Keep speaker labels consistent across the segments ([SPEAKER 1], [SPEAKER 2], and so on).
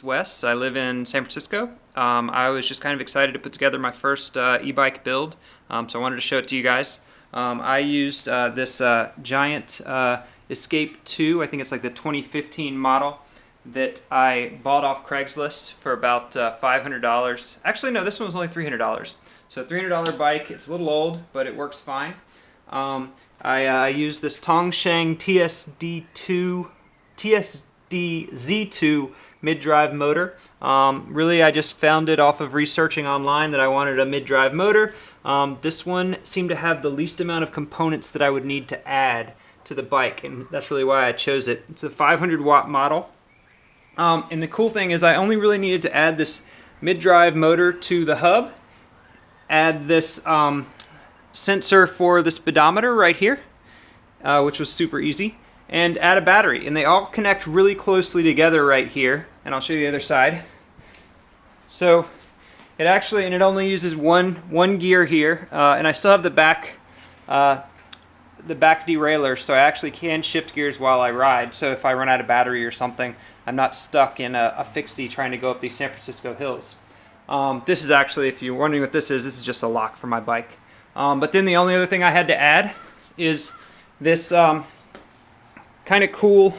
[SPEAKER 1] Wes. I live in San Francisco. I was just kind of excited to put together my first e-bike build, so I wanted to show it to you guys. I used this giant Escape 2, I think it's like the 2015 model, that I bought off Craigslist for about $500. Actually, no, this one was only $300. So $300 bike. It's a little old, but it works fine. I used this Tongsheng TSDZ2 mid-drive motor. Really, I just found it off of researching online that I wanted a mid-drive motor. This one seemed to have the least amount of components that I would need to add to the bike, and that's really why I chose it. It's a 500-watt model. And the cool thing is I only really needed to add this mid-drive motor to the hub, add this sensor for the speedometer right here, which was super easy, and add a battery. And they all connect really closely together right here, and I'll show you the other side. So it actually, and it only uses one gear here, and I still have the back derailleur, so I actually can shift gears while I ride. So if I run out of battery or something, I'm not stuck in a fixie trying to go up these San Francisco hills. This is actually, if you're wondering what this is just a lock for my bike. But then the only other thing I had to add is this kind of cool,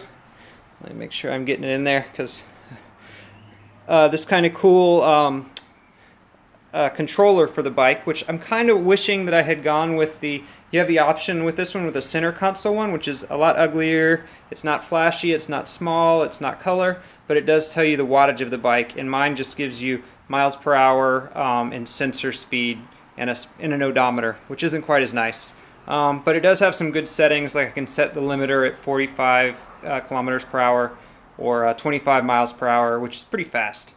[SPEAKER 1] let me make sure I'm getting it in there, because this kind of cool controller for the bike, which I'm kind of wishing that I had gone with you have the option with this one with a center console one, which is a lot uglier. It's not flashy, it's not small, it's not color, but it does tell you the wattage of the bike, and mine just gives you miles per hour and sensor speed and an odometer, which isn't quite as nice. But it does have some good settings, like I can set the limiter at 45 kilometers per hour or 25 miles per hour, which is pretty fast.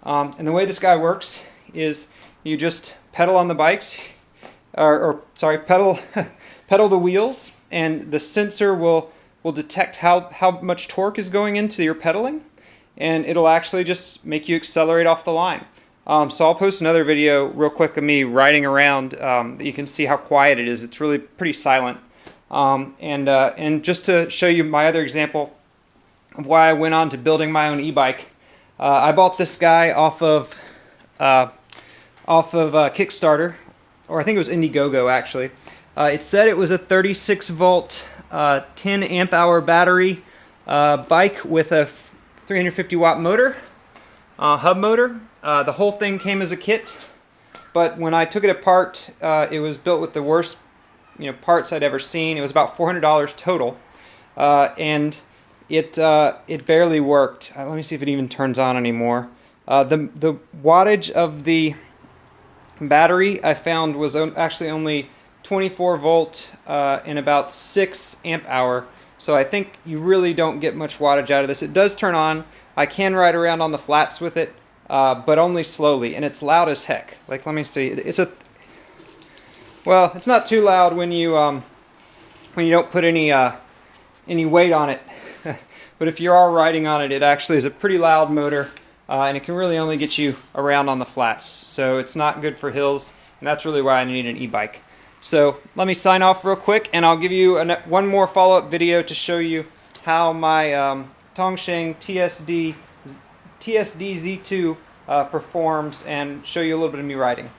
[SPEAKER 1] And the way this guy works is you just pedal on the bikes, pedal the wheels, and the sensor will detect how much torque is going into your pedaling, and it'll actually just make you accelerate off the line. So I'll post another video real quick of me riding around that you can see how quiet it is. It's really pretty silent. And just to show you my other example of why I went on to building my own e-bike, I bought this guy off of Kickstarter, or I think it was Indiegogo actually. It said it was a 36 volt 10 amp hour battery bike with a 350 watt motor, hub motor. The whole thing came as a kit, but when I took it apart, it was built with the worst parts I'd ever seen. It was about $400 total, and it barely worked. Let me see if it even turns on anymore. The wattage of the battery I found was actually only 24 volt and about 6 amp hour, so I think you really don't get much wattage out of this. It does turn on. I can ride around on the flats with it, but only slowly, and it's loud as heck. Like, let me see. Well, it's not too loud when you don't put any weight on it. But if you are riding on it, it actually is a pretty loud motor, and it can really only get you around on the flats. So it's not good for hills, and that's really why I need an e-bike. So let me sign off real quick, and I'll give you one more follow-up video to show you how my Tongsheng TSDZ2 performs, and show you a little bit of me riding.